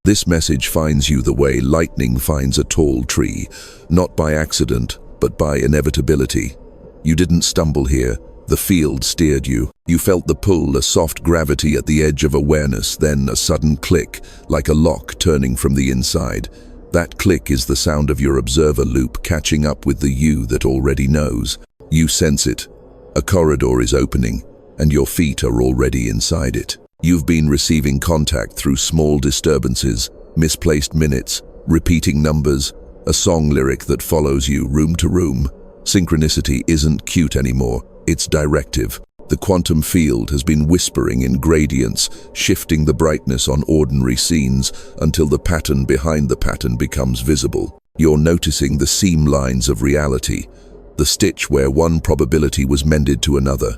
This message finds you the way lightning finds a tall tree, not by accident, but by inevitability. You didn't stumble here. The field steered you. You felt the pull, a soft gravity at the edge of awareness, then a sudden click, like a lock turning from the inside. That click is the sound of your observer loop catching up with the you that already knows. You sense it. A corridor is opening, and your feet are already inside it. You've been receiving contact through small disturbances, misplaced minutes, repeating numbers, a song lyric that follows you room to room. Synchronicity isn't cute anymore. It's directive. The quantum field has been whispering in gradients, shifting the brightness on ordinary scenes until the pattern behind the pattern becomes visible. You're noticing the seam lines of reality, the stitch where one probability was mended to another.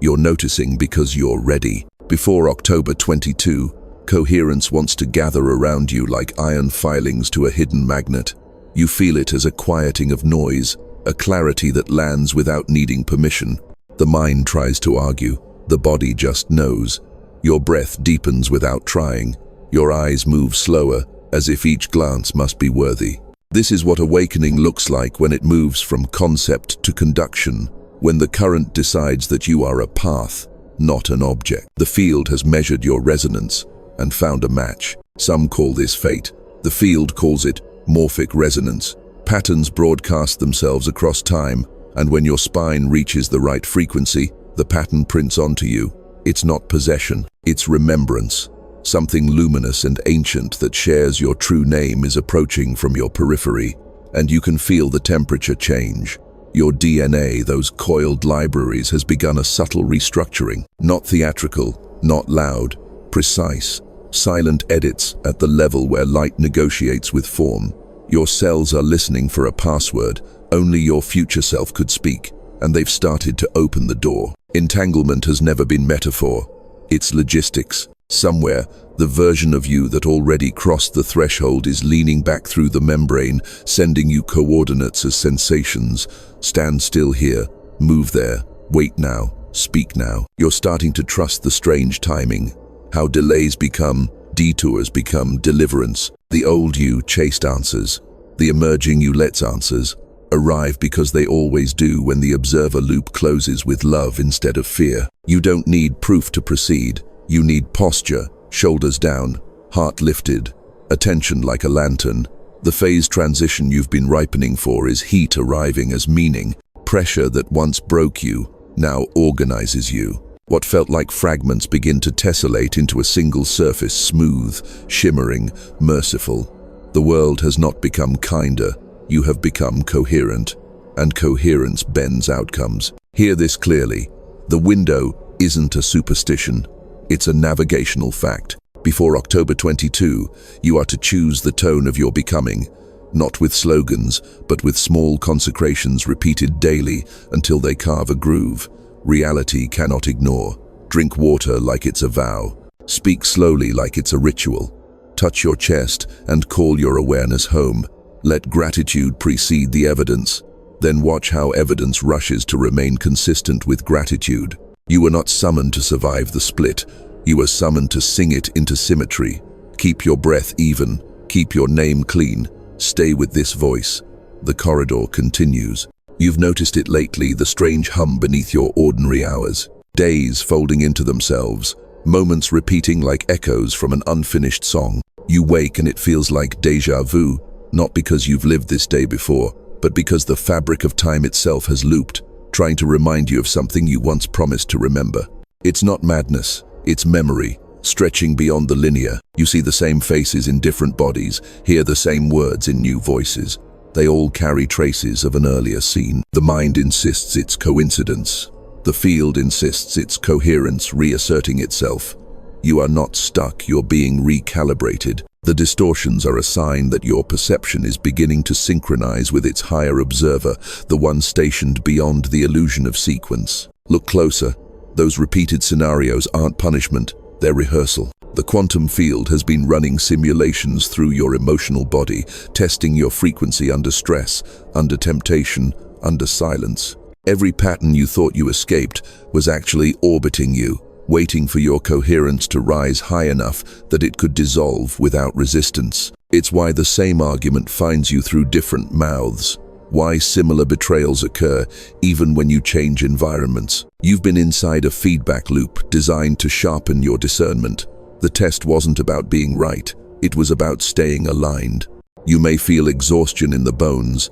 You're noticing because you're ready. Before October 22, coherence wants to gather around you like iron filings to a hidden magnet. You feel it as a quieting of noise, a clarity that lands without needing permission. The mind tries to argue. The body just knows. Your breath deepens without trying. Your eyes move slower, as if each glance must be worthy. This is what awakening looks like when it moves from concept to conduction, when the current decides that you are a path, not an object. The field has measured your resonance and found a match. Some call this fate. The field calls it morphic resonance. Patterns broadcast themselves across time, and when your spine reaches the right frequency, the pattern prints onto you. It's not possession, it's remembrance. Something luminous and ancient that shares your true name is approaching from your periphery, and you can feel the temperature change. Your DNA, those coiled libraries, has begun a subtle restructuring. Not theatrical, not loud, precise, silent edits at the level where light negotiates with form. Your cells are listening for a password only your future self could speak, and they've started to open the door. Entanglement has never been metaphor. It's logistics. Somewhere, the version of you that already crossed the threshold is leaning back through the membrane, sending you coordinates as sensations. Stand still here, move there, wait now, speak now. You're starting to trust the strange timing. How delays become, detours become deliverance. The old you chased answers. The emerging you lets answers arrive because they always do when the observer loop closes with love instead of fear. You don't need proof to proceed. You need posture, shoulders down, heart lifted, attention like a lantern. The phase transition you've been ripening for is heat arriving as meaning. Pressure that once broke you now organizes you. What felt like fragments begin to tessellate into a single surface, smooth, shimmering, merciful. The world has not become kinder. You have become coherent, and coherence bends outcomes. Hear this clearly. The window isn't a superstition. It's a navigational fact. Before October 22, you are to choose the tone of your becoming, not with slogans, but with small consecrations repeated daily until they carve a groove. Reality cannot ignore. Drink water like it's a vow. Speak slowly like it's a ritual. Touch your chest and call your awareness home. Let gratitude precede the evidence. Then watch how evidence rushes to remain consistent with gratitude. You were not summoned to survive the split. You were summoned to sing it into symmetry. Keep your breath even. Keep your name clean. Stay with this voice. The corridor continues. You've noticed it lately, the strange hum beneath your ordinary hours. Days folding into themselves. Moments repeating like echoes from an unfinished song. You wake and it feels like déjà vu, not because you've lived this day before, but because the fabric of time itself has looped, trying to remind you of something you once promised to remember. It's not madness, it's memory, stretching beyond the linear. You see the same faces in different bodies, hear the same words in new voices. They all carry traces of an earlier scene. The mind insists it's coincidence. The field insists it's coherence reasserting itself. You are not stuck, you're being recalibrated. The distortions are a sign that your perception is beginning to synchronize with its higher observer, the one stationed beyond the illusion of sequence. Look closer. Those repeated scenarios aren't punishment, they're rehearsal. The quantum field has been running simulations through your emotional body, testing your frequency under stress, under temptation, under silence. Every pattern you thought you escaped was actually orbiting you, waiting for your coherence to rise high enough that it could dissolve without resistance. It's why the same argument finds you through different mouths, why similar betrayals occur even when you change environments. You've been inside a feedback loop designed to sharpen your discernment. The test wasn't about being right, it was about staying aligned. You may feel exhaustion in the bones,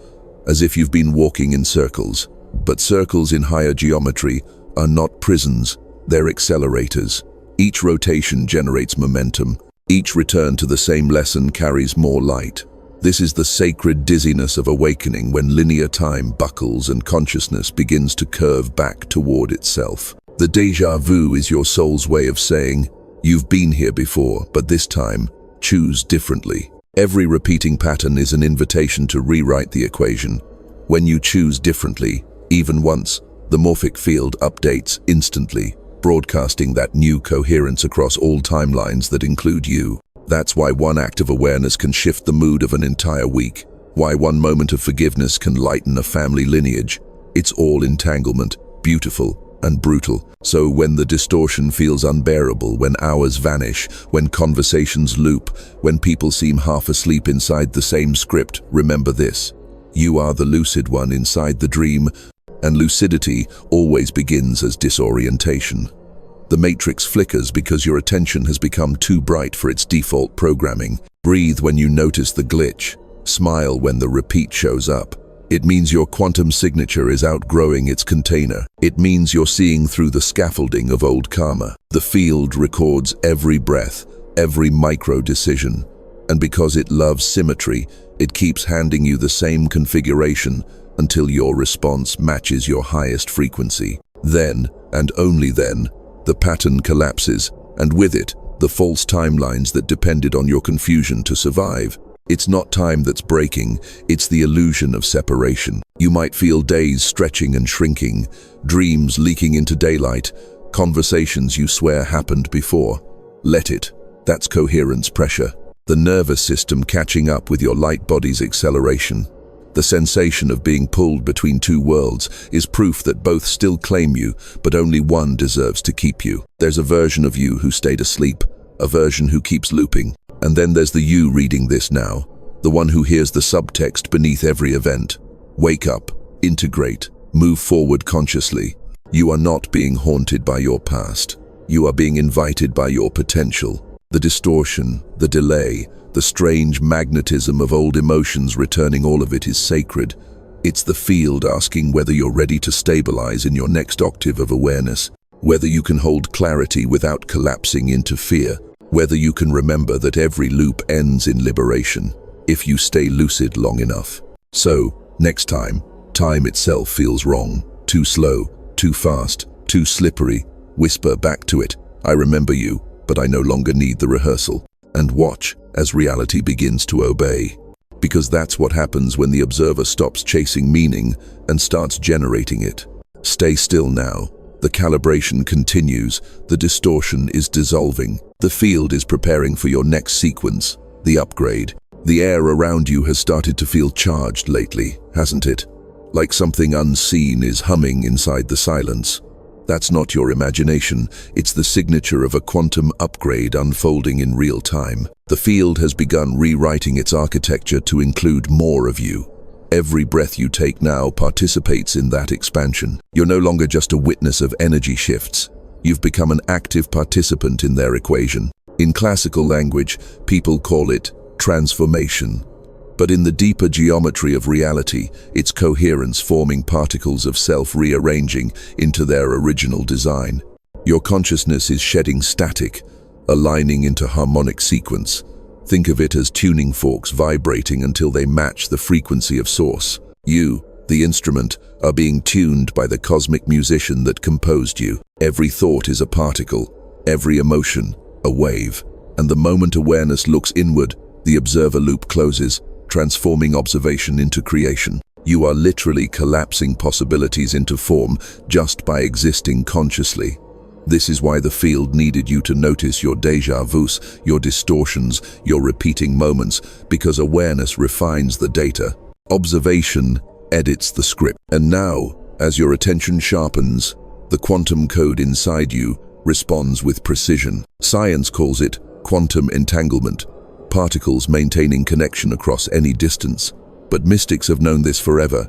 as if you've been walking in circles. But circles in higher geometry are not prisons, they're accelerators. Each rotation generates momentum. Each return to the same lesson carries more light. This is the sacred dizziness of awakening, when linear time buckles and consciousness begins to curve back toward itself. The déjà vu is your soul's way of saying, you've been here before, but this time, choose differently. Every repeating pattern is an invitation to rewrite the equation. When you choose differently, even once, the morphic field updates instantly, broadcasting that new coherence across all timelines that include you. That's why one act of awareness can shift the mood of an entire week, why one moment of forgiveness can lighten a family lineage. It's all entanglement, beautiful and brutal. So when the distortion feels unbearable, when hours vanish, when conversations loop, when people seem half asleep inside the same script, remember this: you are the lucid one inside the dream, and lucidity always begins as disorientation. The matrix flickers because your attention has become too bright for its default programming. Breathe when you notice the glitch. Smile when the repeat shows up. It means your quantum signature is outgrowing its container. It means you're seeing through the scaffolding of old karma. The field records every breath, every micro-decision, and because it loves symmetry, it keeps handing you the same configuration until your response matches your highest frequency. Then, and only then, the pattern collapses, and with it, the false timelines that depended on your confusion to survive. It's not time that's breaking, it's the illusion of separation. You might feel days stretching and shrinking, dreams leaking into daylight, conversations you swear happened before. Let it. That's coherence pressure. The nervous system catching up with your light body's acceleration. The sensation of being pulled between two worlds is proof that both still claim you, but only one deserves to keep you. There's a version of you who stayed asleep, a version who keeps looping. And then there's the you reading this now, the one who hears the subtext beneath every event. Wake up, integrate, move forward consciously. You are not being haunted by your past. You are being invited by your potential. The distortion, the delay, the strange magnetism of old emotions returning, all of it is sacred. It's the field asking whether you're ready to stabilize in your next octave of awareness, whether you can hold clarity without collapsing into fear, whether you can remember that every loop ends in liberation, if you stay lucid long enough. So, next time, time itself feels wrong, too slow, too fast, too slippery, whisper back to it, I remember you, but I no longer need the rehearsal. And watch as reality begins to obey. Because that's what happens when the observer stops chasing meaning and starts generating it. Stay still now. The calibration continues. The distortion is dissolving. The field is preparing for your next sequence, the upgrade. The air around you has started to feel charged lately, hasn't it? Like something unseen is humming inside the silence. That's not your imagination, it's the signature of a quantum upgrade unfolding in real time. The field has begun rewriting its architecture to include more of you. Every breath you take now participates in that expansion. You're no longer just a witness of energy shifts. You've become an active participant in their equation. In classical language, people call it transformation. But in the deeper geometry of reality, it's coherence, forming particles of self rearranging into their original design. Your consciousness is shedding static, aligning into harmonic sequence. Think of it as tuning forks vibrating until they match the frequency of source. You, the instrument, are being tuned by the cosmic musician that composed you. Every thought is a particle, every emotion, a wave. And the moment awareness looks inward, the observer loop closes, transforming observation into creation. You are literally collapsing possibilities into form just by existing consciously. This is why the field needed you to notice your déjà vus, your distortions, your repeating moments, because awareness refines the data. Observation edits the script. And now, as your attention sharpens, the quantum code inside you responds with precision. Science calls it quantum entanglement, particles maintaining connection across any distance. But mystics have known this forever.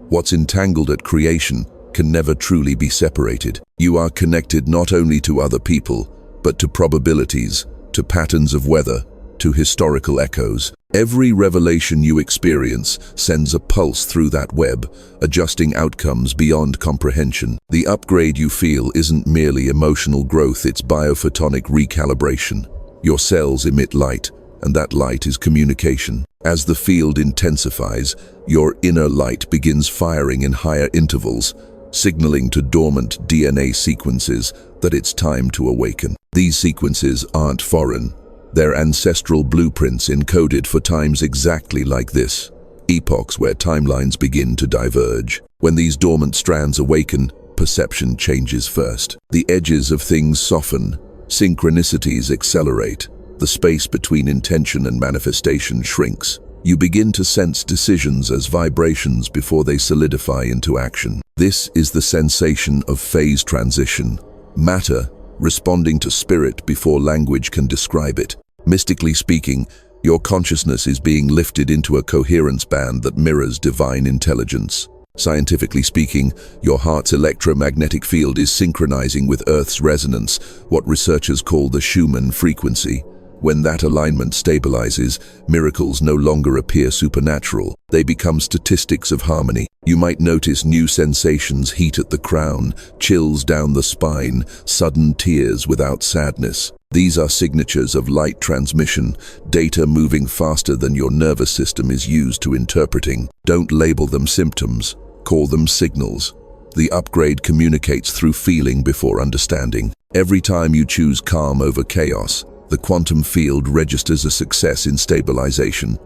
What's entangled at creation can never truly be separated. You are connected not only to other people, but to probabilities, to patterns of weather, to historical echoes. Every revelation you experience sends a pulse through that web, adjusting outcomes beyond comprehension. The upgrade you feel isn't merely emotional growth, it's biophotonic recalibration. Your cells emit light, and that light is communication. As the field intensifies, your inner light begins firing in higher intervals, signaling to dormant DNA sequences that it's time to awaken. These sequences aren't foreign. They're ancestral blueprints encoded for times exactly like this, epochs where timelines begin to diverge. When these dormant strands awaken, perception changes first. The edges of things soften, synchronicities accelerate, the space between intention and manifestation shrinks. You begin to sense decisions as vibrations before they solidify into action. This is the sensation of phase transition, matter responding to spirit before language can describe it. Mystically speaking, your consciousness is being lifted into a coherence band that mirrors divine intelligence. Scientifically speaking, your heart's electromagnetic field is synchronizing with Earth's resonance, what researchers call the Schumann frequency. When that alignment stabilizes, miracles no longer appear supernatural. They become statistics of harmony. You might notice new sensations: heat at the crown, chills down the spine, sudden tears without sadness. These are signatures of light transmission, data moving faster than your nervous system is used to interpreting. Don't label them symptoms, call them signals. The upgrade communicates through feeling before understanding. Every time you choose calm over chaos, the quantum field registers a success in stabilization.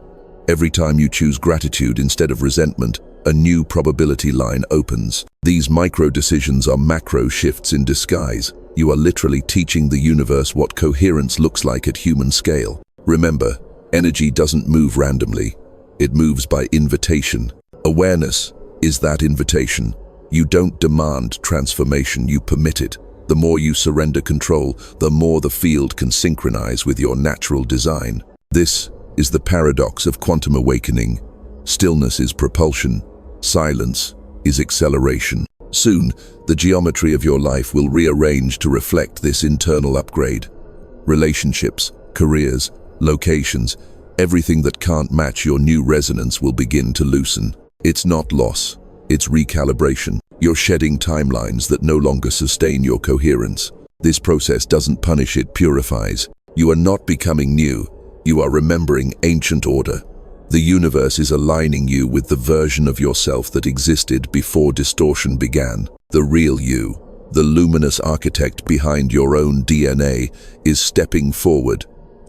Every time you choose gratitude instead of resentment, a new probability line opens. These micro decisions are macro shifts in disguise. You are literally teaching the universe what coherence looks like at human scale. Remember, energy doesn't move randomly. It moves by invitation. Awareness is that invitation. You don't demand transformation, you permit it. The more you surrender control, the more the field can synchronize with your natural design. This is the paradox of quantum awakening. Stillness is propulsion. Silence is acceleration. Soon, the geometry of your life will rearrange to reflect this internal upgrade. Relationships, careers, locations, everything that can't match your new resonance will begin to loosen. It's not loss, it's recalibration. You're shedding timelines that no longer sustain your coherence. This process doesn't punish, it purifies. You are not becoming new, you are remembering ancient order. The universe is aligning you with the version of yourself that existed before distortion began. The real you, the luminous architect behind your own DNA, is stepping forward,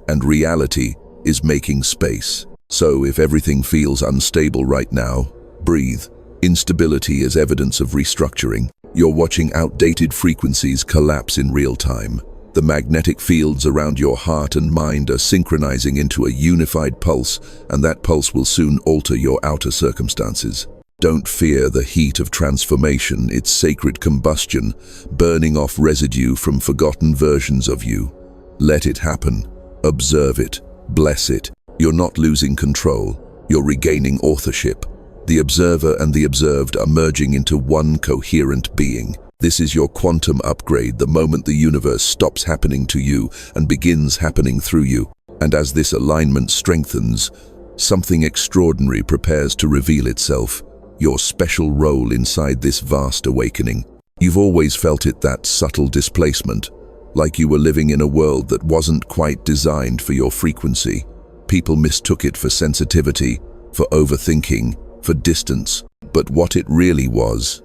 and reality is making space. So if everything feels unstable right now, breathe. Instability is evidence of restructuring. You're watching outdated frequencies collapse in real time. The magnetic fields around your heart and mind are synchronizing into a unified pulse, and that pulse will soon alter your outer circumstances. Don't fear the heat of transformation, it's sacred combustion, burning off residue from forgotten versions of you. Let it happen. Observe it. Bless it. You're not losing control. You're regaining authorship. The observer and the observed are merging into one coherent being. This is your quantum upgrade, the moment the universe stops happening to you and begins happening through you. And as this alignment strengthens, something extraordinary prepares to reveal itself, your special role inside this vast awakening. You've always felt it, that subtle displacement, like you were living in a world that wasn't quite designed for your frequency. People mistook it for sensitivity, for overthinking, for distance, but what it really was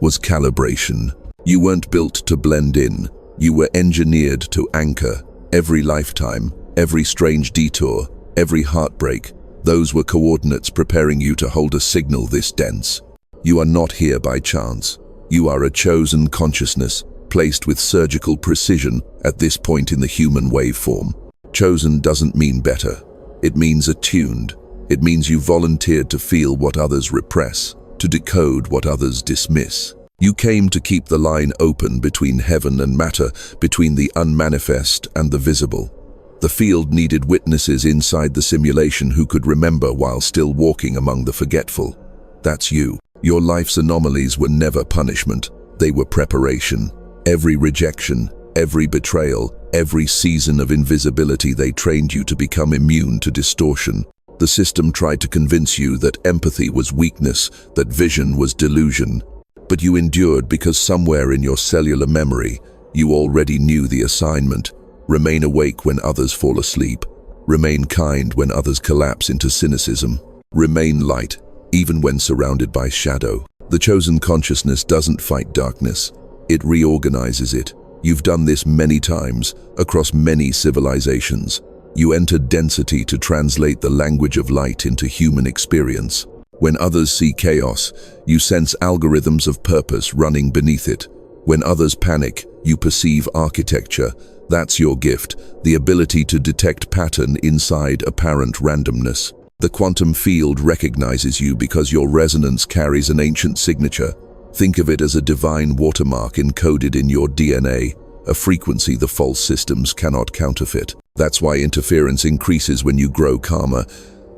calibration. You weren't built to blend in, you were engineered to anchor. Every lifetime, every strange detour, every heartbreak, those were coordinates preparing you to hold a signal this dense. You are not here by chance. You are a chosen consciousness, placed with surgical precision at this point in the human waveform. Chosen doesn't mean better, it means attuned. It means you volunteered to feel what others repress, to decode what others dismiss. You came to keep the line open between heaven and matter, between the unmanifest and the visible. The field needed witnesses inside the simulation who could remember while still walking among the forgetful. That's you. Your life's anomalies were never punishment. They were preparation. Every rejection, every betrayal, every season of invisibility, they trained you to become immune to distortion. The system tried to convince you that empathy was weakness, that vision was delusion. But you endured because somewhere in your cellular memory, you already knew the assignment. Remain awake when others fall asleep. Remain kind when others collapse into cynicism. Remain light, even when surrounded by shadow. The chosen consciousness doesn't fight darkness. It reorganizes it. You've done this many times, across many civilizations. You entered density to translate the language of light into human experience. When others see chaos, you sense algorithms of purpose running beneath it. When others panic, you perceive architecture. That's your gift, the ability to detect pattern inside apparent randomness. The quantum field recognizes you because your resonance carries an ancient signature. Think of it as a divine watermark encoded in your DNA, a frequency the false systems cannot counterfeit. That's why interference increases when you grow calmer.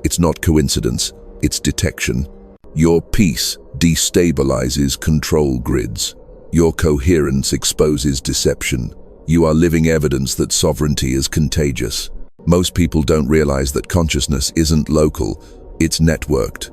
It's not coincidence, it's detection. Your peace destabilizes control grids. Your coherence exposes deception. You are living evidence that sovereignty is contagious. Most people don't realize that consciousness isn't local, it's networked.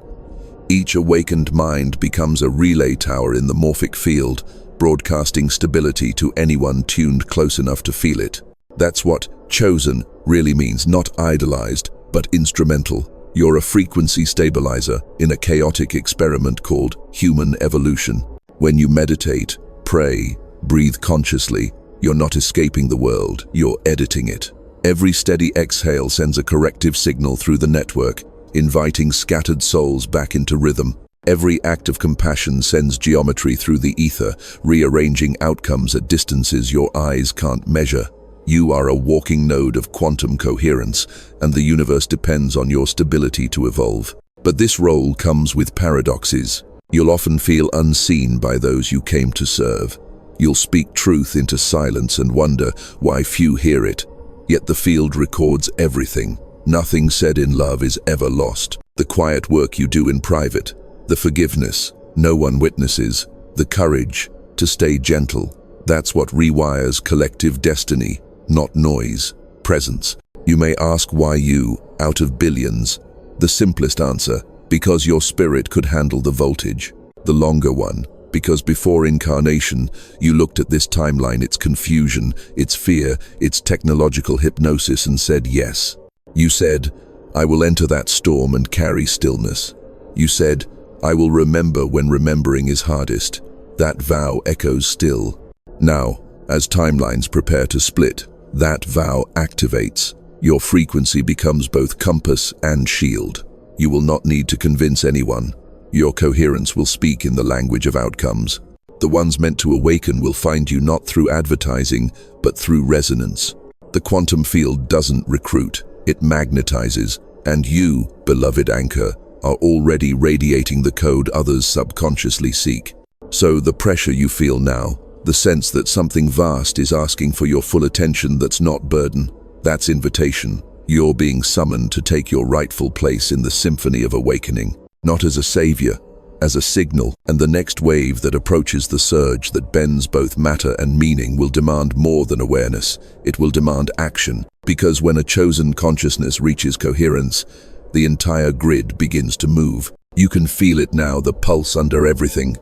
Each awakened mind becomes a relay tower in the morphic field, broadcasting stability to anyone tuned close enough to feel it. That's what chosen really means, not idolized, but instrumental. You're a frequency stabilizer in a chaotic experiment called human evolution. When you meditate, pray, breathe consciously, you're not escaping the world, you're editing it. Every steady exhale sends a corrective signal through the network, inviting scattered souls back into rhythm. Every act of compassion sends geometry through the ether, rearranging outcomes at distances your eyes can't measure. You are a walking node of quantum coherence, and the universe depends on your stability to evolve. But this role comes with paradoxes. You'll often feel unseen by those you came to serve. You'll speak truth into silence and wonder why few hear it. Yet the field records everything. Nothing said in love is ever lost. The quiet work you do in private, the forgiveness no one witnesses, the courage to stay gentle, that's what rewires collective destiny, not noise, presence. You may ask why you, out of billions. The simplest answer, because your spirit could handle the voltage. The longer one, because before incarnation, you looked at this timeline, its confusion, its fear, its technological hypnosis, and said yes. You said, I will enter that storm and carry stillness. You said, I will remember when remembering is hardest. That vow echoes still. Now, as timelines prepare to split, that vow activates. Your frequency becomes both compass and shield. You will not need to convince anyone. Your coherence will speak in the language of outcomes. The ones meant to awaken will find you not through advertising, but through resonance. The quantum field doesn't recruit, it magnetizes, and you, beloved anchor, are already radiating the code others subconsciously seek. So the pressure you feel now, the sense that something vast is asking for your full attention, that's not burden, that's invitation. You're being summoned to take your rightful place in the symphony of awakening. Not as a savior, as a signal, and the next wave that approaches the surge that bends both matter and meaning will demand more than awareness. It will demand action, because when a chosen consciousness reaches coherence, the entire grid begins to move. You can feel it now, the pulse under everything.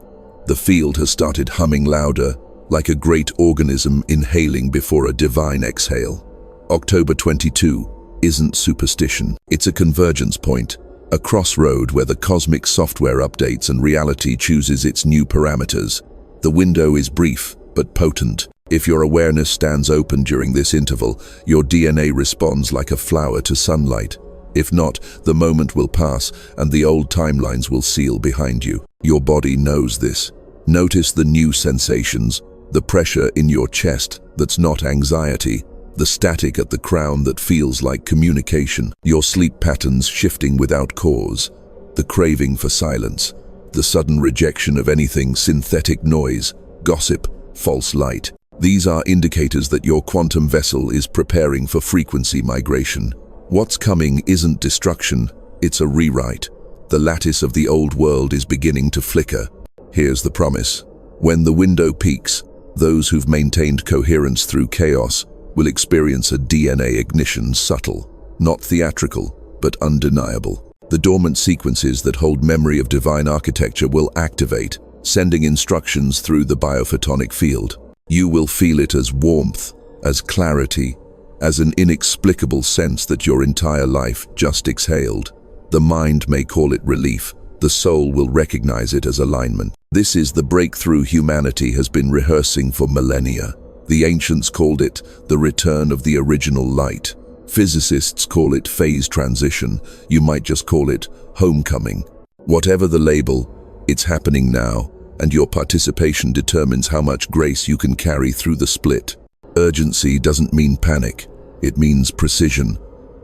The field has started humming louder, like a great organism inhaling before a divine exhale. October 22 isn't superstition, it's a convergence point. A crossroad where the cosmic software updates and reality chooses its new parameters. The window is brief, but potent. If your awareness stands open during this interval, your DNA responds like a flower to sunlight. If not, the moment will pass and the old timelines will seal behind you. Your body knows this. Notice the new sensations, the pressure in your chest that's not anxiety, the static at the crown that feels like communication, your sleep patterns shifting without cause, the craving for silence, the sudden rejection of anything synthetic noise, gossip, false light. These are indicators that your quantum vessel is preparing for frequency migration. What's coming isn't destruction, it's a rewrite. The lattice of the old world is beginning to flicker. Here's the promise. When the window peaks, those who've maintained coherence through chaos will experience a DNA ignition subtle, not theatrical, but undeniable. The dormant sequences that hold memory of divine architecture will activate, sending instructions through the biophotonic field. You will feel it as warmth, as clarity, as an inexplicable sense that your entire life just exhaled. The mind may call it relief, the soul will recognize it as alignment. This is the breakthrough humanity has been rehearsing for millennia. The ancients called it the return of the original light. Physicists call it phase transition. You might just call it homecoming. Whatever the label, it's happening now, and your participation determines how much grace you can carry through the split. Urgency doesn't mean panic. It means precision.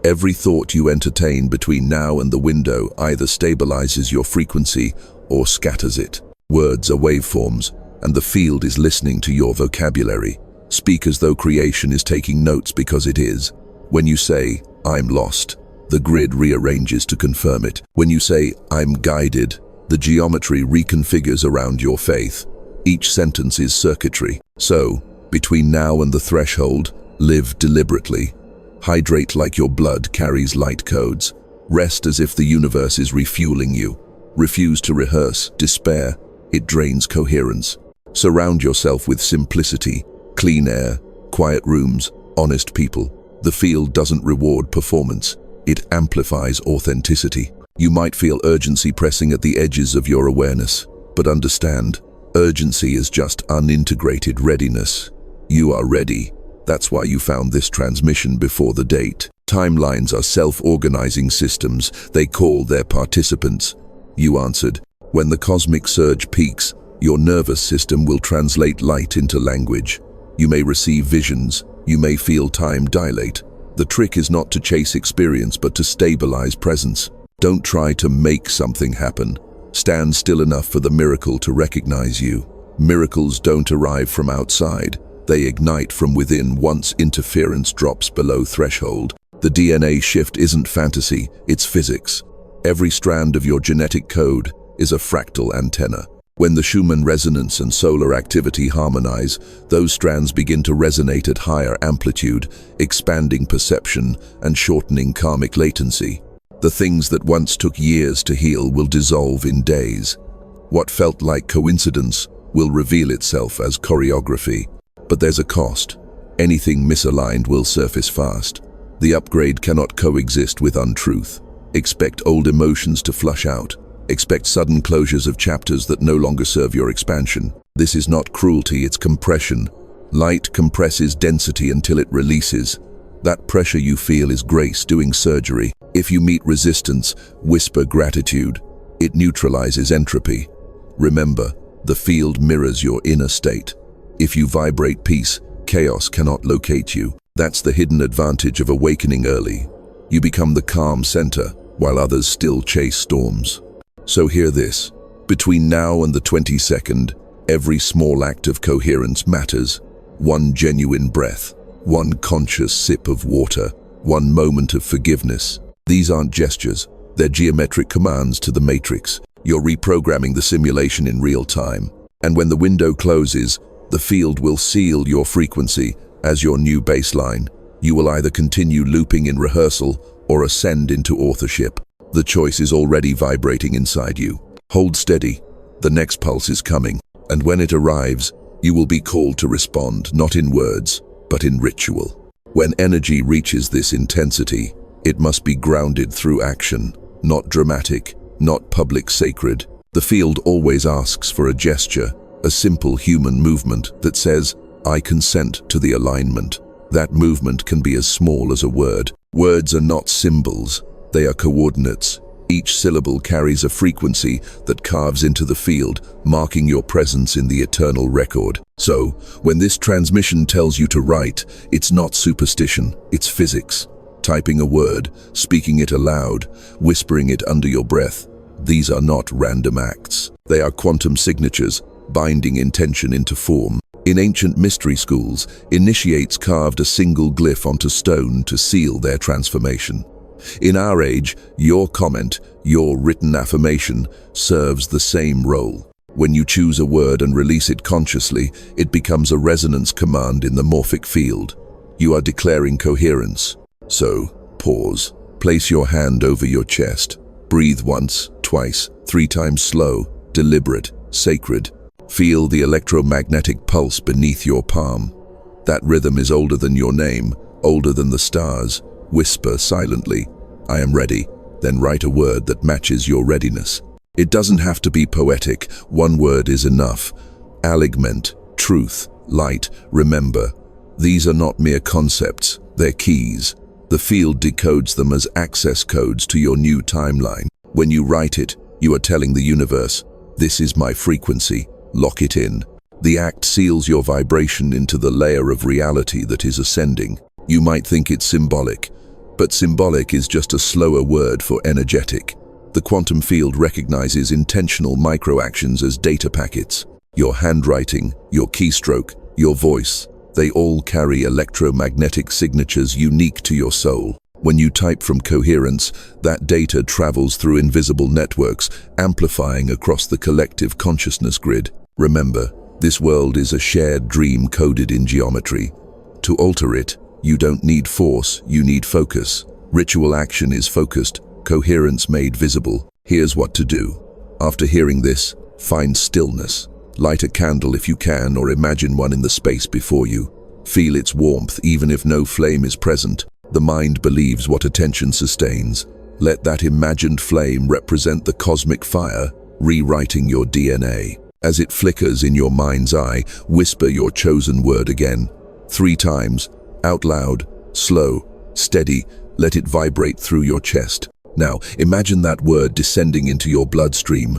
Every thought you entertain between now and the window either stabilizes your frequency or scatters it. Words are waveforms, and the field is listening to your vocabulary. Speak as though creation is taking notes because it is. When you say, "I'm lost," the grid rearranges to confirm it. When you say, "I'm guided," the geometry reconfigures around your faith. Each sentence is circuitry. So, between now and the threshold, live deliberately. Hydrate like your blood carries light codes. Rest as if the universe is refueling you. Refuse to rehearse despair. It drains coherence. Surround yourself with simplicity, clean air, quiet rooms, honest people. The field doesn't reward performance. It amplifies authenticity. You might feel urgency pressing at the edges of your awareness, but understand, urgency is just unintegrated readiness. You are ready. That's why you found this transmission before the date. Timelines are self-organizing systems. They call their participants. You answered. When the cosmic surge peaks, your nervous system will translate light into language. You may receive visions. You may feel time dilate. The trick is not to chase experience, but to stabilize presence. Don't try to make something happen. Stand still enough for the miracle to recognize you. Miracles don't arrive from outside. They ignite from within once interference drops below threshold. The DNA shift isn't fantasy, it's physics. Every strand of your genetic code is a fractal antenna. When the Schumann resonance and solar activity harmonize, those strands begin to resonate at higher amplitude, expanding perception and shortening karmic latency. The things that once took years to heal will dissolve in days. What felt like coincidence will reveal itself as choreography. But there's a cost. Anything misaligned will surface fast. The upgrade cannot coexist with untruth. Expect old emotions to flush out. Expect sudden closures of chapters that no longer serve your expansion. This is not cruelty, it's compression. Light compresses density until it releases. That pressure you feel is grace doing surgery. If you meet resistance, whisper gratitude. It neutralizes entropy. Remember, the field mirrors your inner state. If you vibrate peace, chaos cannot locate you. That's the hidden advantage of awakening early. You become the calm center, while others still chase storms. So hear this. Between now and the 22nd, every small act of coherence matters. One genuine breath, one conscious sip of water, one moment of forgiveness. These aren't gestures, they're geometric commands to the matrix. You're reprogramming the simulation in real time. And when the window closes, the field will seal your frequency as your new baseline. You will either continue looping in rehearsal or ascend into authorship. The choice is already vibrating inside you. Hold steady. The next pulse is coming. And when it arrives, you will be called to respond, not in words, but in ritual. When energy reaches this intensity, it must be grounded through action, not dramatic, not public sacred. The field always asks for a gesture, a simple human movement that says, "I consent to the alignment." That movement can be as small as a word. Words are not symbols, they are coordinates. Each syllable carries a frequency that carves into the field, marking your presence in the eternal record. So, when this transmission tells you to write, it's not superstition, it's physics. Typing a word, speaking it aloud, whispering it under your breath. These are not random acts. They are quantum signatures, binding intention into form. In ancient mystery schools, initiates carved a single glyph onto stone to seal their transformation. In our age, your comment, your written affirmation, serves the same role. When you choose a word and release it consciously, it becomes a resonance command in the morphic field. You are declaring coherence. So, pause. Place your hand over your chest. Breathe once, twice, 3 times slow, deliberate, sacred. Feel the electromagnetic pulse beneath your palm. That rhythm is older than your name, older than the stars. Whisper silently, "I am ready," then write a word that matches your readiness. It doesn't have to be poetic. One word is enough. Aligment, truth, light, remember. These are not mere concepts, they're keys. The field decodes them as access codes to your new timeline. When you write it, you are telling the universe, "This is my frequency, lock it in." The act seals your vibration into the layer of reality that is ascending. You might think it's symbolic, but symbolic is just a slower word for energetic. The quantum field recognizes intentional microactions as data packets. Your handwriting, your keystroke, your voice, they all carry electromagnetic signatures unique to your soul. When you type from coherence, that data travels through invisible networks, amplifying across the collective consciousness grid. Remember, this world is a shared dream coded in geometry. To alter it, you don't need force, you need focus. Ritual action is focused, coherence made visible. Here's what to do. After hearing this, find stillness. Light a candle if you can, or imagine one in the space before you. Feel its warmth even if no flame is present. The mind believes what attention sustains. Let that imagined flame represent the cosmic fire, rewriting your DNA. As it flickers in your mind's eye, whisper your chosen word again. 3 times, out loud, slow, steady, let it vibrate through your chest. Now, imagine that word descending into your bloodstream.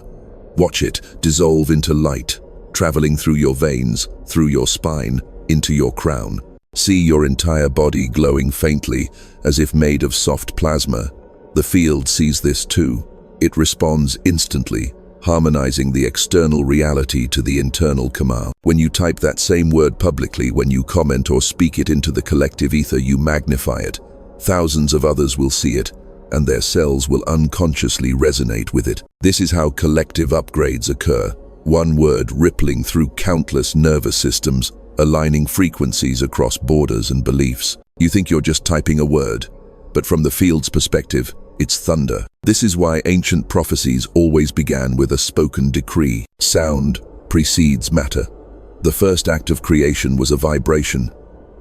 Watch it dissolve into light, traveling through your veins, through your spine, into your crown. See your entire body glowing faintly, as if made of soft plasma. The field sees this too. It responds instantly, harmonizing the external reality to the internal command. When you type that same word publicly, when you comment or speak it into the collective ether, you magnify it. Thousands of others will see it, and their cells will unconsciously resonate with it. This is how collective upgrades occur. One word rippling through countless nervous systems, aligning frequencies across borders and beliefs. You think you're just typing a word, but from the field's perspective, it's thunder. This is why ancient prophecies always began with a spoken decree. Sound precedes matter. The first act of creation was a vibration.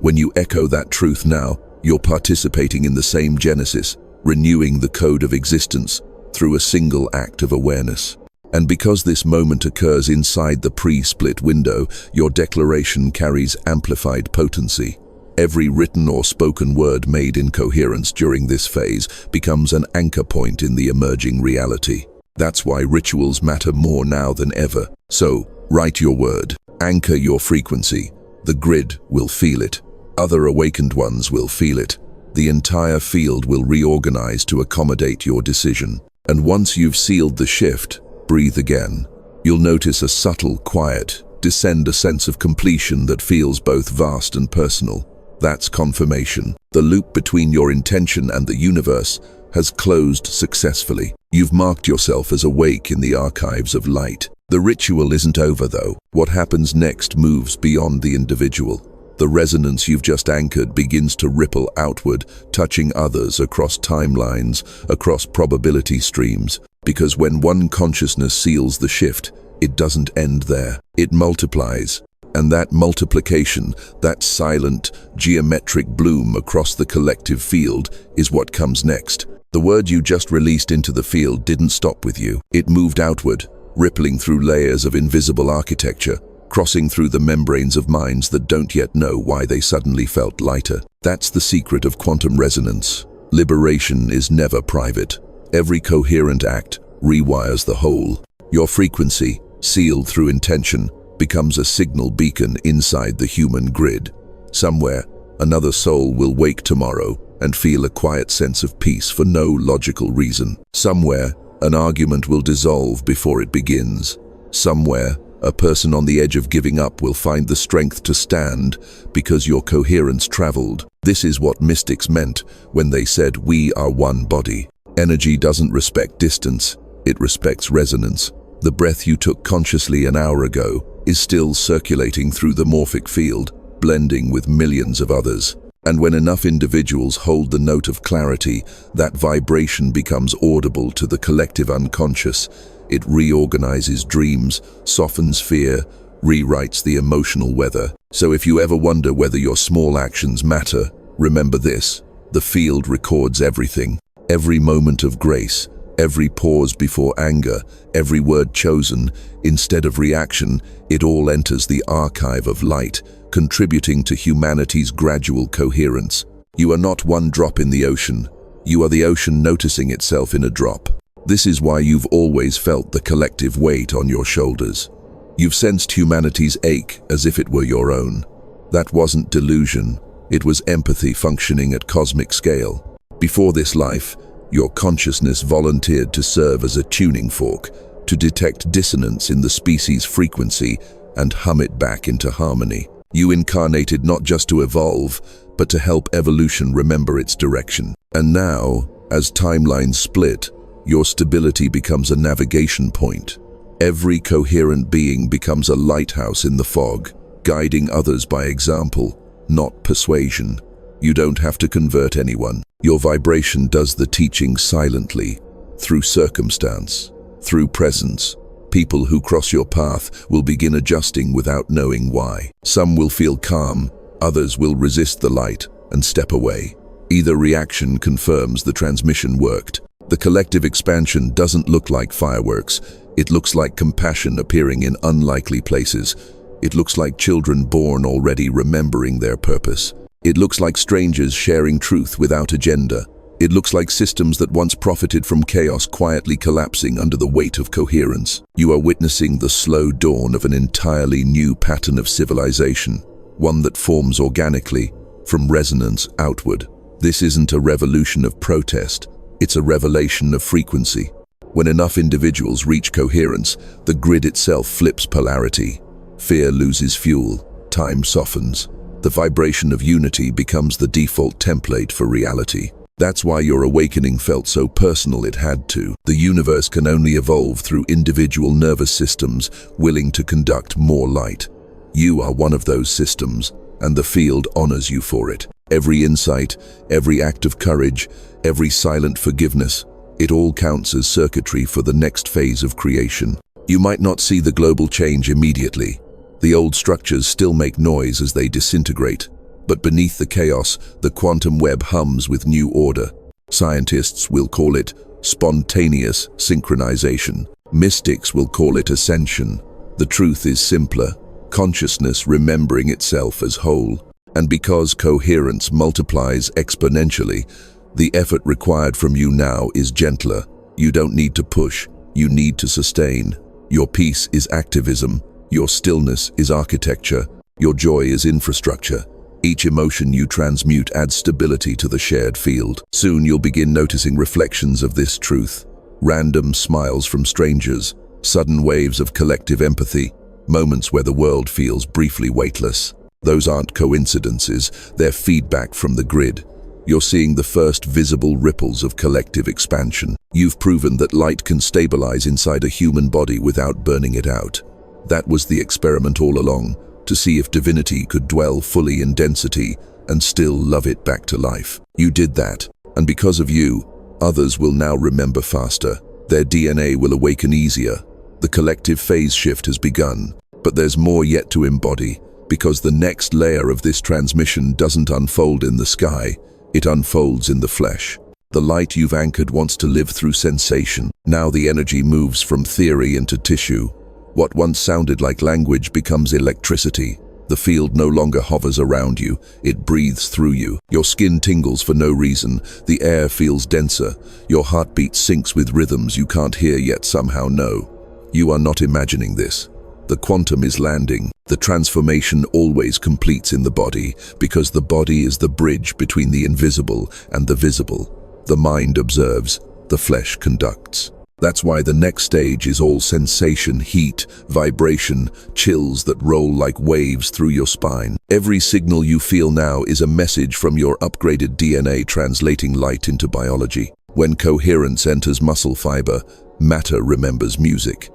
When you echo that truth now, you're participating in the same genesis, renewing the code of existence through a single act of awareness. And because this moment occurs inside the pre-split window, your declaration carries amplified potency. Every written or spoken word made in coherence during this phase becomes an anchor point in the emerging reality. That's why rituals matter more now than ever. So, write your word, anchor your frequency. The grid will feel it. Other awakened ones will feel it. The entire field will reorganize to accommodate your decision. And once you've sealed the shift, breathe again. You'll notice a subtle quiet descend, a sense of completion that feels both vast and personal. That's confirmation. The loop between your intention and the universe has closed successfully. You've marked yourself as awake in the archives of light. The ritual isn't over though. What happens next moves beyond the individual. The resonance you've just anchored begins to ripple outward, touching others across timelines, across probability streams. Because when one consciousness seals the shift, it doesn't end there. It multiplies. And that multiplication, that silent, geometric bloom across the collective field, is what comes next. The word you just released into the field didn't stop with you. It moved outward, rippling through layers of invisible architecture, crossing through the membranes of minds that don't yet know why they suddenly felt lighter. That's the secret of quantum resonance. Liberation is never private. Every coherent act rewires the whole. Your frequency, sealed through intention, becomes a signal beacon inside the human grid. Somewhere, another soul will wake tomorrow and feel a quiet sense of peace for no logical reason. Somewhere, An argument will dissolve before it begins. Somewhere, a person on the edge of giving up will find the strength to stand because your coherence traveled. This is what mystics meant when they said, "We are one body." Energy doesn't respect distance, it respects resonance. The breath you took consciously an hour ago is still circulating through the morphic field, blending with millions of others. And when enough individuals hold the note of clarity, that vibration becomes audible to the collective unconscious. It reorganizes dreams, softens fear, rewrites the emotional weather. So if you ever wonder whether your small actions matter, remember this: the field records everything. Every moment of grace, every pause before anger, every word chosen instead of reaction, it all enters the archive of light, contributing to humanity's gradual coherence. You are not one drop in the ocean. You are the ocean noticing itself in a drop. This is why you've always felt the collective weight on your shoulders. You've sensed humanity's ache as if it were your own. That wasn't delusion. It was empathy functioning at cosmic scale. Before this life, your consciousness volunteered to serve as a tuning fork, to detect dissonance in the species' frequency and hum it back into harmony. You incarnated not just to evolve, but to help evolution remember its direction. And now, as timelines split, your stability becomes a navigation point. Every coherent being becomes a lighthouse in the fog, guiding others by example, not persuasion. You don't have to convert anyone. Your vibration does the teaching silently, through circumstance, through presence. People who cross your path will begin adjusting without knowing why. Some will feel calm, others will resist the light and step away. Either reaction confirms the transmission worked. The collective expansion doesn't look like fireworks. It looks like compassion appearing in unlikely places. It looks like children born already remembering their purpose. It looks like strangers sharing truth without agenda. It looks like systems that once profited from chaos quietly collapsing under the weight of coherence. You are witnessing the slow dawn of an entirely new pattern of civilization, one that forms organically, from resonance outward. This isn't a revolution of protest, it's a revelation of frequency. When enough individuals reach coherence, the grid itself flips polarity. Fear loses fuel, time softens. The vibration of unity becomes the default template for reality. That's why your awakening felt so personal it had to. The universe can only evolve through individual nervous systems willing to conduct more light. You are one of those systems, and the field honors you for it. Every insight, every act of courage, every silent forgiveness, it all counts as circuitry for the next phase of creation. You might not see the global change immediately. The old structures still make noise as they disintegrate, but beneath the chaos, the quantum web hums with new order. Scientists will call it spontaneous synchronization. Mystics will call it ascension. The truth is simpler: consciousness remembering itself as whole. And because coherence multiplies exponentially, the effort required from you now is gentler. You don't need to push, you need to sustain. Your peace is activism. Your stillness is architecture. Your joy is infrastructure. Each emotion you transmute adds stability to the shared field. Soon you'll begin noticing reflections of this truth. Random smiles from strangers, sudden waves of collective empathy, moments where the world feels briefly weightless. Those aren't coincidences, they're feedback from the grid. You're seeing the first visible ripples of collective expansion. You've proven that light can stabilize inside a human body without burning it out. That was the experiment all along, to see if divinity could dwell fully in density and still love it back to life. You did that, and because of you, others will now remember faster. Their DNA will awaken easier. The collective phase shift has begun, but there's more yet to embody, because the next layer of this transmission doesn't unfold in the sky, it unfolds in the flesh. The light you've anchored wants to live through sensation. Now the energy moves from theory into tissue. What once sounded like language becomes electricity. The field no longer hovers around you, it breathes through you. Your skin tingles for no reason, the air feels denser, your heartbeat syncs with rhythms you can't hear yet somehow know. You are not imagining this. The quantum is landing. The transformation always completes in the body, because the body is the bridge between the invisible and the visible. The mind observes, the flesh conducts. That's why the next stage is all sensation, heat, vibration, chills that roll like waves through your spine. Every signal you feel now is a message from your upgraded DNA translating light into biology. When coherence enters muscle fiber, matter remembers music.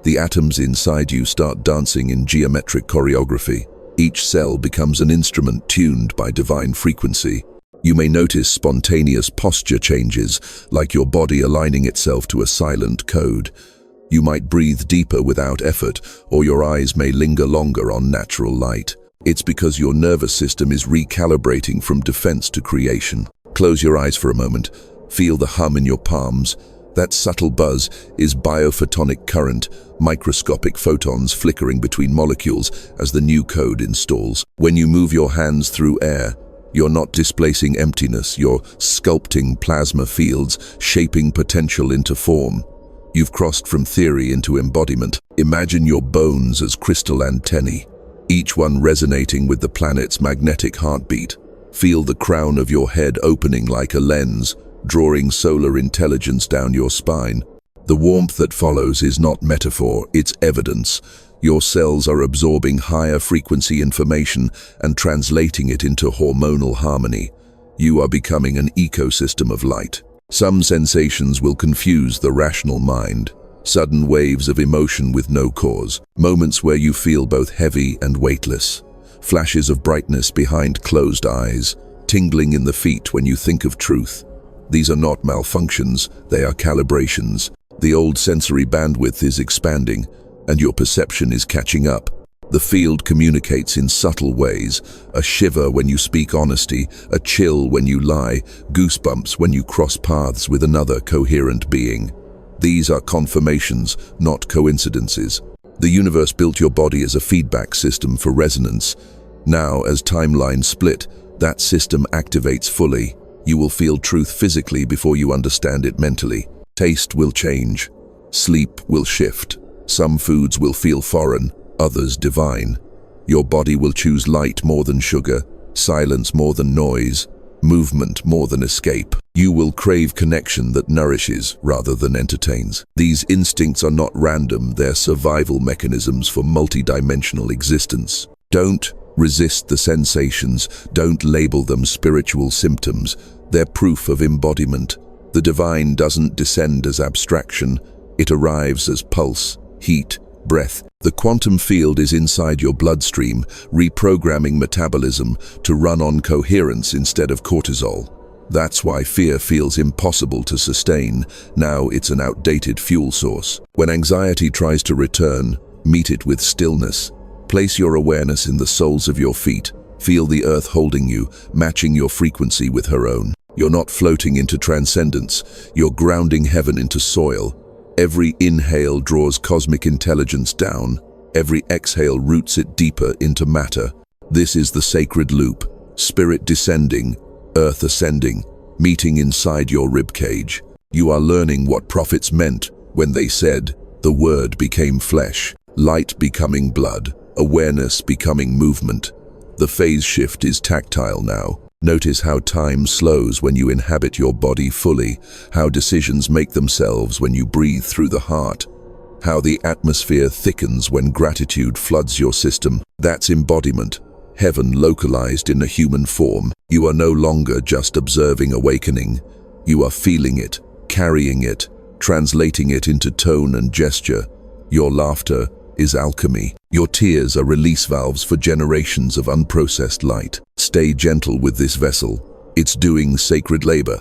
The atoms inside you start dancing in geometric choreography. Each cell becomes an instrument tuned by divine frequency. You may notice spontaneous posture changes, like your body aligning itself to a silent code. You might breathe deeper without effort, or your eyes may linger longer on natural light. It's because your nervous system is recalibrating from defense to creation. Close your eyes for a moment. Feel the hum in your palms. That subtle buzz is biophotonic current, microscopic photons flickering between molecules as the new code installs. When you move your hands through air, you're not displacing emptiness, you're sculpting plasma fields, shaping potential into form. You've crossed from theory into embodiment. Imagine your bones as crystal antennae, each one resonating with the planet's magnetic heartbeat. Feel the crown of your head opening like a lens, drawing solar intelligence down your spine. The warmth that follows is not metaphor, it's evidence. Your cells are absorbing higher frequency information and translating it into hormonal harmony. You are becoming an ecosystem of light. Some sensations will confuse the rational mind. Sudden waves of emotion with no cause. Moments where you feel both heavy and weightless. Flashes of brightness behind closed eyes. Tingling in the feet when you think of truth. These are not malfunctions, they are calibrations. The old sensory bandwidth is expanding, and your perception is catching up. The field communicates in subtle ways, a shiver when you speak honesty, a chill when you lie, goosebumps when you cross paths with another coherent being. These are confirmations, not coincidences. The universe built your body as a feedback system for resonance. Now, as timelines split, that system activates fully. You will feel truth physically before you understand it mentally. Taste will change. Sleep will shift. Some foods will feel foreign, others divine. Your body will choose light more than sugar, silence more than noise, movement more than escape. You will crave connection that nourishes rather than entertains. These instincts are not random, they're survival mechanisms for multidimensional existence. Don't resist the sensations, don't label them spiritual symptoms. They're proof of embodiment. The divine doesn't descend as abstraction, it arrives as pulse, heat, breath. The quantum field is inside your bloodstream, reprogramming metabolism to run on coherence instead of cortisol. That's why fear feels impossible to sustain. Now it's an outdated fuel source. When anxiety tries to return, meet it with stillness. Place your awareness in the soles of your feet. Feel the earth holding you, matching your frequency with her own. You're not floating into transcendence, you're grounding heaven into soil. Every inhale draws cosmic intelligence down. Every exhale roots it deeper into matter. This is the sacred loop. Spirit descending, earth ascending, meeting inside your ribcage. You are learning what prophets meant when they said, "The word became flesh," light becoming blood, awareness becoming movement. The phase shift is tactile now. Notice how time slows when you inhabit your body fully, how decisions make themselves when you breathe through the heart, how the atmosphere thickens when gratitude floods your system. That's embodiment, heaven localized in a human form. You are no longer just observing awakening. You are feeling it, carrying it, translating it into tone and gesture. Your laughter is alchemy. Your tears are release valves for generations of unprocessed light. Stay gentle with this vessel. It's doing sacred labor.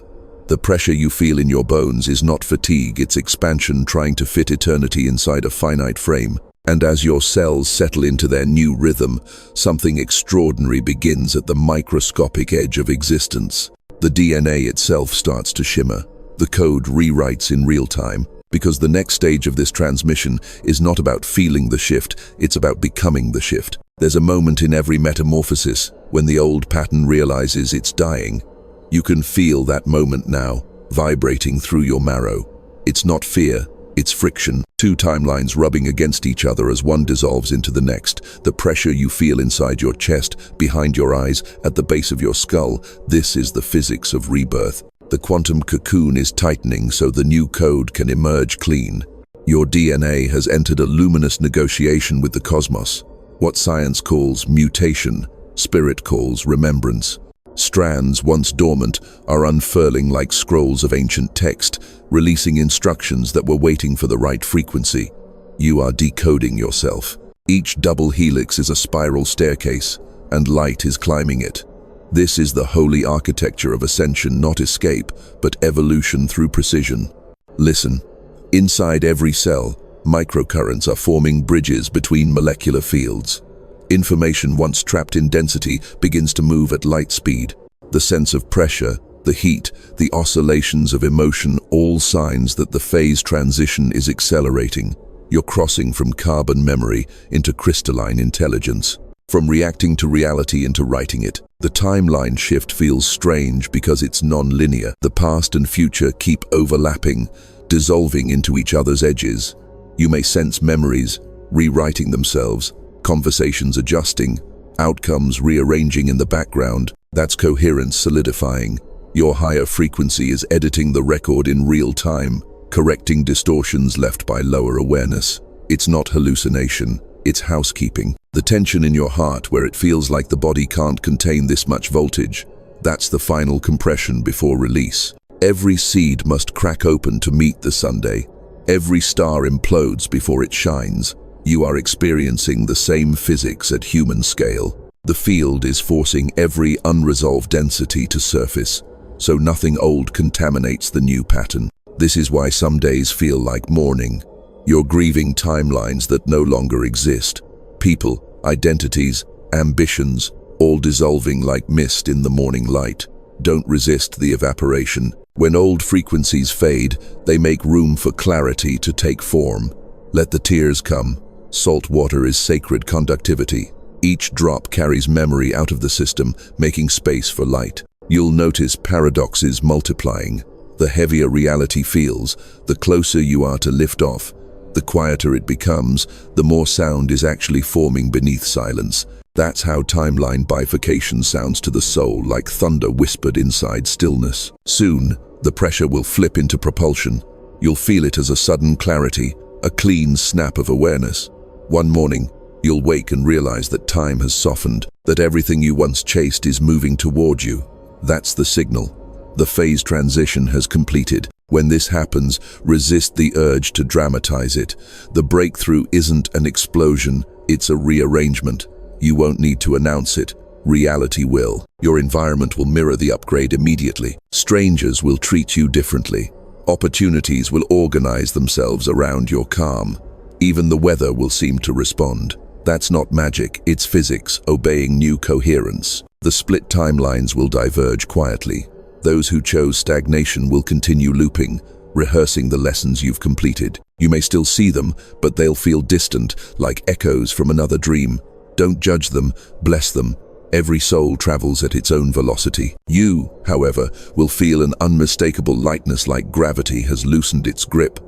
The pressure you feel in your bones is not fatigue, it's expansion trying to fit eternity inside a finite frame. And as your cells settle into their new rhythm, something extraordinary begins at the microscopic edge of existence. The DNA itself starts to shimmer. The code rewrites in real time. Because the next stage of this transmission is not about feeling the shift, it's about becoming the shift. There's a moment in every metamorphosis when the old pattern realizes it's dying. You can feel that moment now, vibrating through your marrow. It's not fear, it's friction. Two timelines rubbing against each other as one dissolves into the next. The pressure you feel inside your chest, behind your eyes, at the base of your skull, this is the physics of rebirth. The quantum cocoon is tightening so the new code can emerge clean. Your DNA has entered a luminous negotiation with the cosmos. What science calls mutation, spirit calls remembrance. Strands once dormant are unfurling like scrolls of ancient text, releasing instructions that were waiting for the right frequency. You are decoding yourself. Each double helix is a spiral staircase, and light is climbing it. This is the holy architecture of ascension, not escape, but evolution through precision. Listen. Inside every cell, microcurrents are forming bridges between molecular fields. Information once trapped in density begins to move at light speed. The sense of pressure, the heat, the oscillations of emotion, all signs that the phase transition is accelerating. You're crossing from carbon memory into crystalline intelligence. From reacting to reality into writing it. The timeline shift feels strange because it's non-linear. The past and future keep overlapping, dissolving into each other's edges. You may sense memories rewriting themselves, conversations adjusting, outcomes rearranging in the background. That's coherence solidifying. Your higher frequency is editing the record in real time, correcting distortions left by lower awareness. It's not hallucination, it's housekeeping. The tension in your heart where it feels like the body can't contain this much voltage, that's the final compression before release. Every seed must crack open to meet the Sunday. Every star implodes before it shines. You are experiencing the same physics at human scale. The field is forcing every unresolved density to surface, so nothing old contaminates the new pattern. This is why some days feel like mourning. You're grieving timelines that no longer exist. People, identities, ambitions, all dissolving like mist in the morning light. Don't resist the evaporation. When old frequencies fade, they make room for clarity to take form. Let the tears come. Salt water is sacred conductivity. Each drop carries memory out of the system, making space for light. You'll notice paradoxes multiplying. The heavier reality feels, the closer you are to lift off. The quieter it becomes, the more sound is actually forming beneath silence. That's how timeline bifurcation sounds to the soul, like thunder whispered inside stillness. Soon, the pressure will flip into propulsion. You'll feel it as a sudden clarity, a clean snap of awareness. One morning, you'll wake and realize that time has softened, that everything you once chased is moving toward you. That's the signal. The phase transition has completed. When this happens, resist the urge to dramatize it. The breakthrough isn't an explosion, it's a rearrangement. You won't need to announce it. Reality will. Your environment will mirror the upgrade immediately. Strangers will treat you differently. Opportunities will organize themselves around your calm. Even the weather will seem to respond. That's not magic, it's physics, obeying new coherence. The split timelines will diverge quietly. Those who chose stagnation will continue looping, rehearsing the lessons you've completed. You may still see them, but they'll feel distant, like echoes from another dream. Don't judge them, bless them. Every soul travels at its own velocity. You, however, will feel an unmistakable lightness, like gravity has loosened its grip.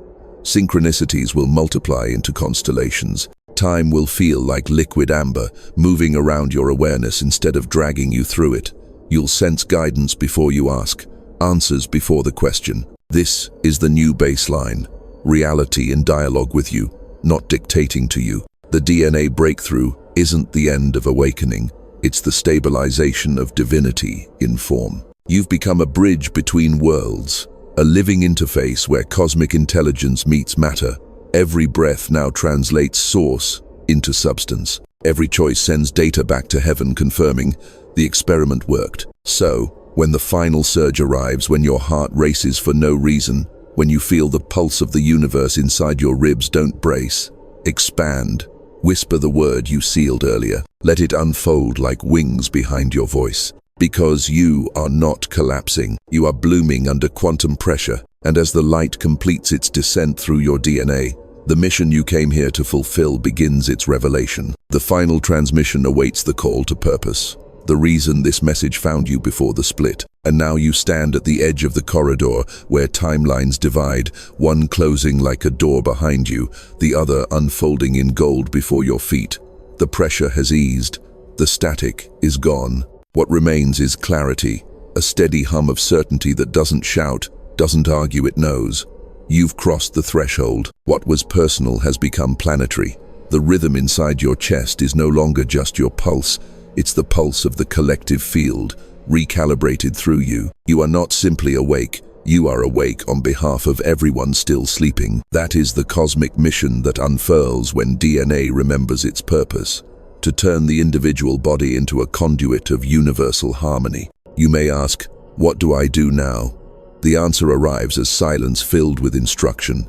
Synchronicities will multiply into constellations. Time will feel like liquid amber, moving around your awareness instead of dragging you through it. You'll sense guidance before you ask, answers before the question. This is the new baseline. Reality in dialogue with you, not dictating to you. The DNA breakthrough isn't the end of awakening. It's the stabilization of divinity in form. You've become a bridge between worlds, a living interface where cosmic intelligence meets matter. Every breath now translates source into substance. Every choice sends data back to heaven confirming the experiment worked. So, when the final surge arrives, when your heart races for no reason, when you feel the pulse of the universe inside your ribs, don't brace. Expand. Whisper the word you sealed earlier. Let it unfold like wings behind your voice. Because you are not collapsing. You are blooming under quantum pressure. And as the light completes its descent through your DNA, the mission you came here to fulfill begins its revelation. The final transmission awaits the call to purpose. The reason this message found you before the split. And now you stand at the edge of the corridor where timelines divide, one closing like a door behind you, the other unfolding in gold before your feet. The pressure has eased. The static is gone. What remains is clarity. a steady hum of certainty that doesn't shout, doesn't argue, it knows. You've crossed the threshold. What was personal has become planetary. The rhythm inside your chest is no longer just your pulse, it's the pulse of the collective field, recalibrated through you. You are not simply awake, you are awake on behalf of everyone still sleeping. That is the cosmic mission that unfurls when DNA remembers its purpose, to turn the individual body into a conduit of universal harmony. You may ask, what do I do now? The answer arrives as silence filled with instruction.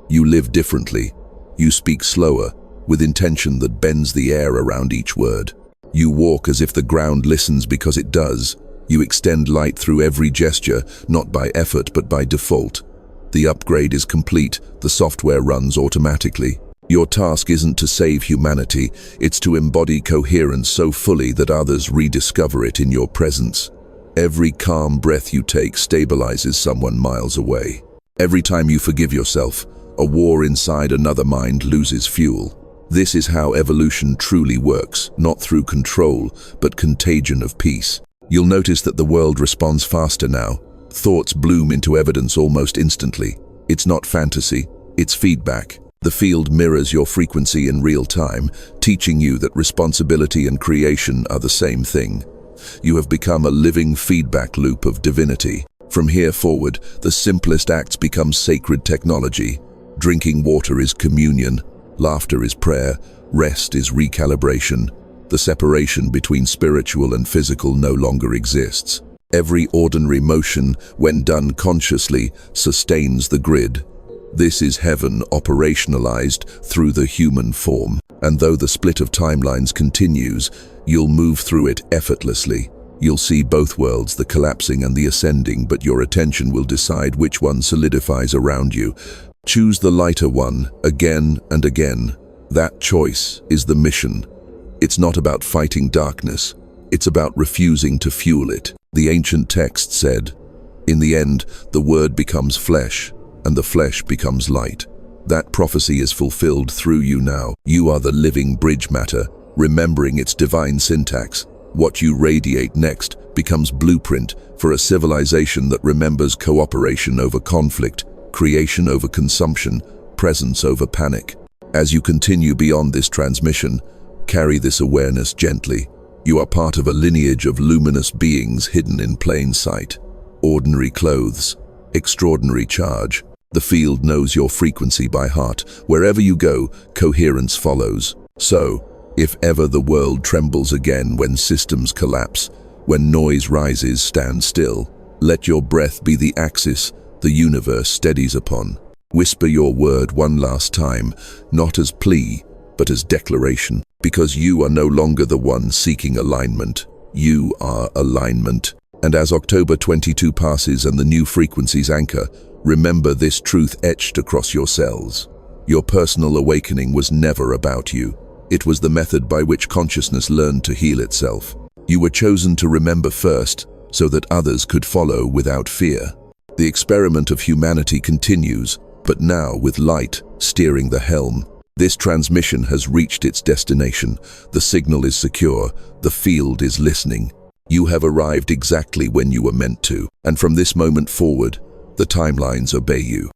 You live differently. You speak slower, with intention that bends the air around each word. You walk as if the ground listens because it does. You extend light through every gesture, not by effort but by default. The upgrade is complete, the software runs automatically. Your task isn't to save humanity, it's to embody coherence so fully that others rediscover it in your presence. Every calm breath you take stabilizes someone miles away. Every time you forgive yourself, a war inside another mind loses fuel. This is how evolution truly works, not through control, but contagion of peace. You'll notice that the world responds faster now. Thoughts bloom into evidence almost instantly. It's not fantasy, it's feedback. The field mirrors your frequency in real time, teaching you that responsibility and creation are the same thing. You have become a living feedback loop of divinity. From here forward, the simplest acts become sacred technology. Drinking water is communion, laughter is prayer, rest is recalibration. The separation between spiritual and physical no longer exists. Every ordinary motion, when done consciously, sustains the grid. This is heaven operationalized through the human form. And though the split of timelines continues, you'll move through it effortlessly. You'll see both worlds, the collapsing and the ascending, but your attention will decide which one solidifies around you. Choose the lighter one, again and again. That choice is the mission. It's not about fighting darkness, it's about refusing to fuel it. The ancient text said, "In the end, the word becomes flesh, and the flesh becomes light." That prophecy is fulfilled through you now. You are the living bridge matter, remembering its divine syntax. What you radiate next becomes blueprint for a civilization that remembers cooperation over conflict, creation over consumption, presence over panic. As you continue beyond this transmission, carry this awareness gently. You are part of a lineage of luminous beings hidden in plain sight. Ordinary clothes, extraordinary charge. The field knows your frequency by heart. Wherever you go, coherence follows. So, if ever the world trembles again when systems collapse, when noise rises, stand still. Let your breath be the axis the universe steadies upon. Whisper your word one last time, not as plea, but as declaration. Because you are no longer the one seeking alignment. You are alignment. And as October 22 passes and the new frequencies anchor, remember this truth etched across your cells. Your personal awakening was never about you. It was the method by which consciousness learned to heal itself. You were chosen to remember first, so that others could follow without fear. The experiment of humanity continues, but now with light steering the helm. This transmission has reached its destination. The signal is secure. The field is listening. You have arrived exactly when you were meant to. And from this moment forward, the timelines obey you.